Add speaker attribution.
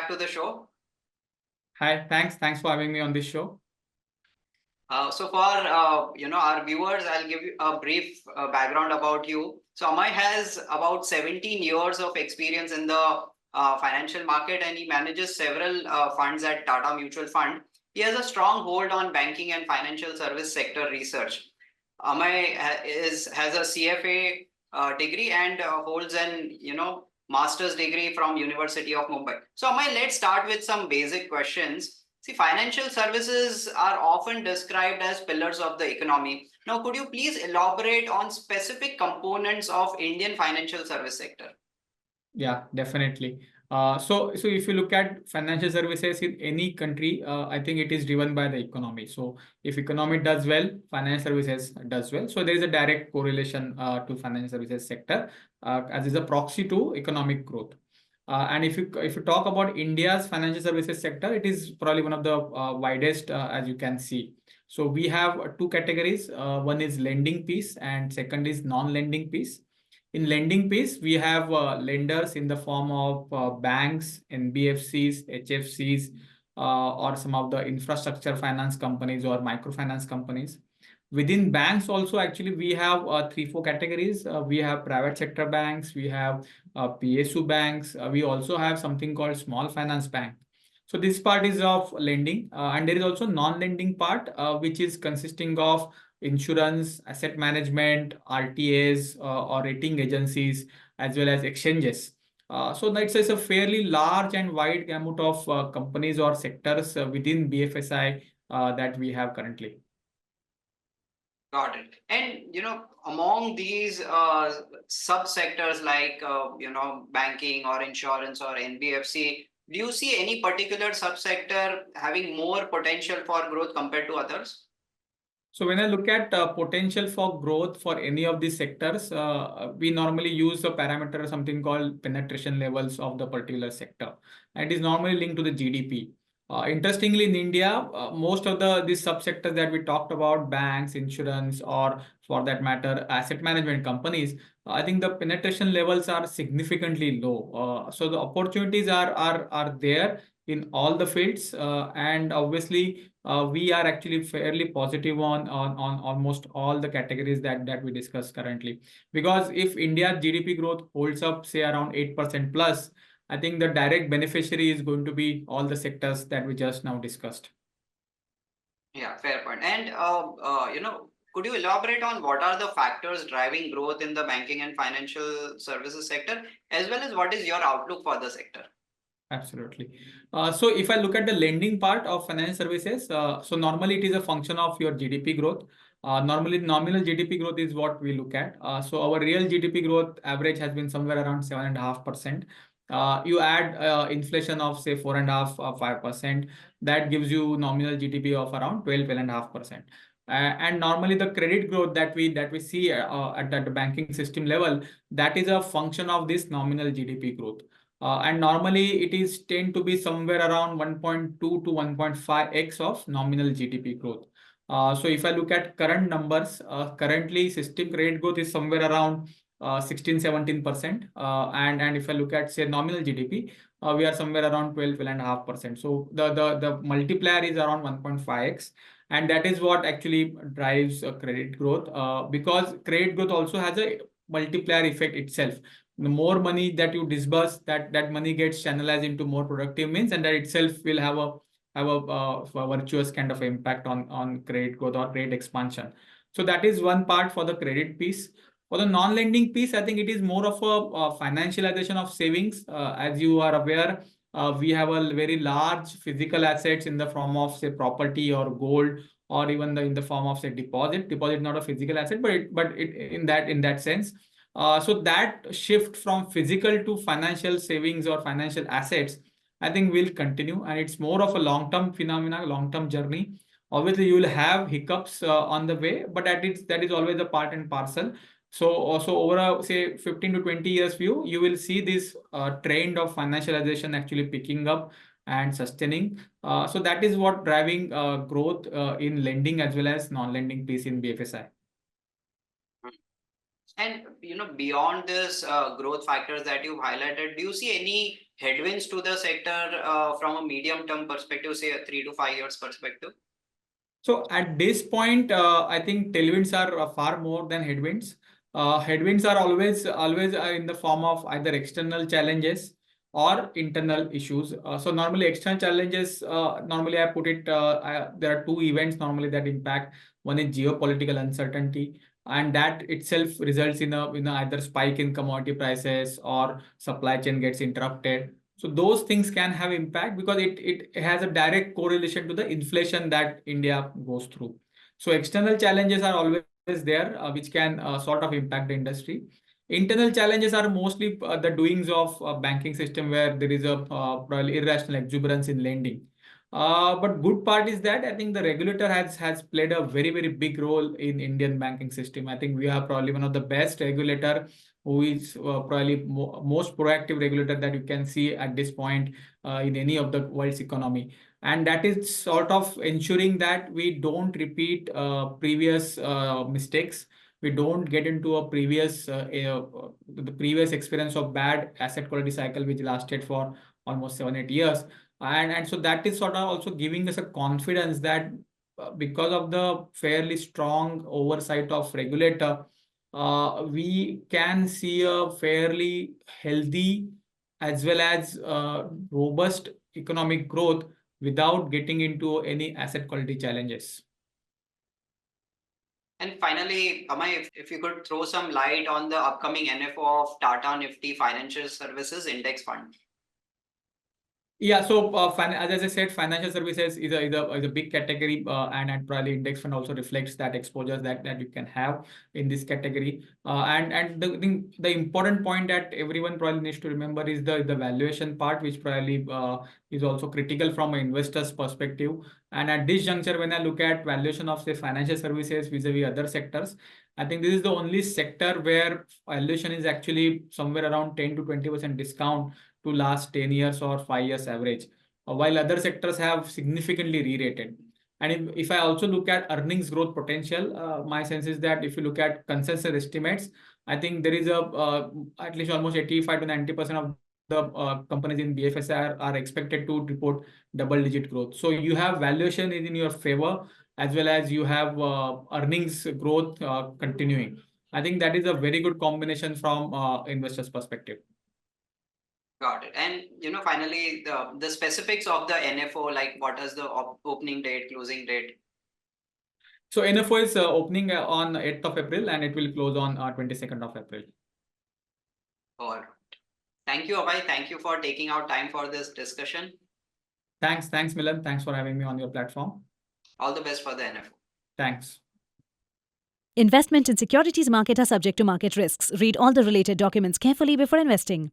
Speaker 1: back to the show.
Speaker 2: Hi, thanks for having me on this show.
Speaker 1: So for our viewers, I'll give you a brief background about you. So Amey has about 17 years of experience in the financial market, and he manages several funds at Tata Mutual Fund. He has a strong hold on banking and financial service sector research. Amey has a CFA degree and holds an master's degree from University of Mumbai. So Amey, let's start with some basic questions. See, financial services are often described as pillars of the economy. Now, could you please elaborate on specific components of Indian financial service sector?
Speaker 2: Yeah, definitely. So if you look at financial services in any country, I think it is driven by the economy. So if economy does well, financial services does well. So there is a direct correlation to financial services sector as is a proxy to economic growth. And if you talk about India's financial services sector, it is probably one of the widest, as you can see. So we have two categories. One is lending piece and second is non-lending piece. In lending piece, we have lenders in the form of banks, NBFCs, HFCs, or some of the infrastructure finance companies or microfinance companies. Within banks also, actually, we have 3-4 categories. We have private sector banks, we have PSU banks, we also have something called small finance bank. So this part is of lending, and there is also non-lending part, which is consisting of insurance, asset management, RTAs, or rating agencies, as well as exchanges. So that's a fairly large and wide gamut of companies or sectors within BFSI that we have currently.
Speaker 1: Got it. And among these subsectors like banking or insurance or NBFC, do you see any particular subsector having more potential for growth compared to others?
Speaker 2: So when I look at potential for growth for any of these sectors, we normally use a parameter, something called penetration levels of the particular sector. And it is normally linked to the GDP. Interestingly, in India, most of these subsectors that we talked about, banks, insurance, or for that matter, asset management companies, I think the penetration levels are significantly low. So the opportunities are there in all the fields, and obviously we are actually fairly positive on almost all the categories that we discuss currently. Because if India's GDP growth holds up, say around 8% plus, I think the direct beneficiary is going to be all the sectors that we just now discussed.
Speaker 1: Yeah, fair point. And could you elaborate on what are the factors driving growth in the banking and financial services sector, as well as what is your outlook for the sector?
Speaker 2: Absolutely. So if I look at the lending part of financial services, so normally it is a function of your GDP growth. Normally nominal GDP growth is what we look at. So our real GDP growth average has been somewhere around 7.5%. You add inflation of say 4.5 or 5%, that gives you nominal GDP of around 12.5%. And normally the credit growth that we see at the banking system level, that is a function of this nominal GDP growth. And normally it is tend to be somewhere around 1.2 to 1.5x of nominal GDP growth. So if I look at current numbers, currently system credit growth is somewhere around 16-17%. And if I look at say nominal GDP, we are somewhere around 12.5%. So the multiplier is around 1.5x. And that is what actually drives credit growth, because credit growth also has a multiplier effect itself. The more money that you disburse, that money gets channelized into more productive means, and that itself will have a virtuous kind of impact on credit growth or credit expansion. So that is one part for the credit piece. For the non-lending piece, I think it is more of a financialization of savings. As you are aware, we have a very large physical assets in the form of say property or gold, or even in the form of say deposit. Deposit not a physical asset, but in that sense. So that shift from physical to financial savings or financial assets, I think will continue, and it's more of a long-term phenomena, long-term journey. Obviously, you will have hiccups on the way, but that is always a part and parcel. So also over a say 15 to 20 years view, you will see this trend of financialization actually picking up and sustaining. So that is what driving growth in lending as well as non-lending piece in BFSI.
Speaker 1: And beyond this growth factors that you've highlighted, do you see any headwinds to the sector from a medium-term perspective, say a 3 to 5 years perspective?
Speaker 2: So at this point, I think tailwinds are far more than headwinds. Headwinds are always in the form of either external challenges or internal issues. So normally external challenges, normally I put it, there are two events normally that impact. One is geopolitical uncertainty, and that itself results in a either spike in commodity prices or supply chain gets interrupted. So those things can have impact because it has a direct correlation to the inflation that India goes through. So external challenges are always there, which can sort of impact the industry. Internal challenges are mostly the doings of banking system where there is a probably irrational exuberance in lending. But good part is that I think the regulator has played a very big role in Indian banking system. I think we are probably one of the best regulator who is probably most proactive regulator that you can see at this point in any of the world's economy. And that is sort of ensuring that we don't repeat previous mistakes. We don't get into a the previous experience of bad asset quality cycle, which lasted for almost 7-8 years. And so that is sort of also giving us a confidence that because of the fairly strong oversight of regulator, we can see a fairly healthy as well as robust economic growth without getting into any asset quality challenges.
Speaker 1: And finally, Amey, if you could throw some light on the upcoming NFO of Tata Nifty Financial Services Index Fund.
Speaker 2: Yeah, so as I said, financial services is a big category, and probably index fund also reflects that exposure that you can have in this category. And the important point that everyone probably needs to remember is the valuation part, which probably is also critical from an investor's perspective. And at this juncture, when I look at valuation of say financial services vis-a-vis other sectors, I think this is the only sector where valuation is actually somewhere around 10 to 20% discount to last 10 years or 5 years average, while other sectors have significantly re-rated. And if I also look at earnings growth potential, my sense is that if you look at consensus estimates, I think there is at least almost 85 to 90% of the companies in BFSI are expected to report double-digit growth. So you have valuation is in your favor as well as you have earnings growth continuing. I think that is a very good combination from investors' perspective.
Speaker 1: Got it. And finally, the specifics of the NFO, like what is the opening date, closing date?
Speaker 2: So NFO is opening on 8th of April and it will close on 22nd of April.
Speaker 1: All right. Thank you, Amey. Thank you for taking out time for this discussion.
Speaker 2: Thanks, Milan. Thanks for having me on your platform.
Speaker 1: All the best for the NFO.
Speaker 2: Thanks.
Speaker 3: Investment in securities market are subject to market risks. Read all the related documents carefully before investing.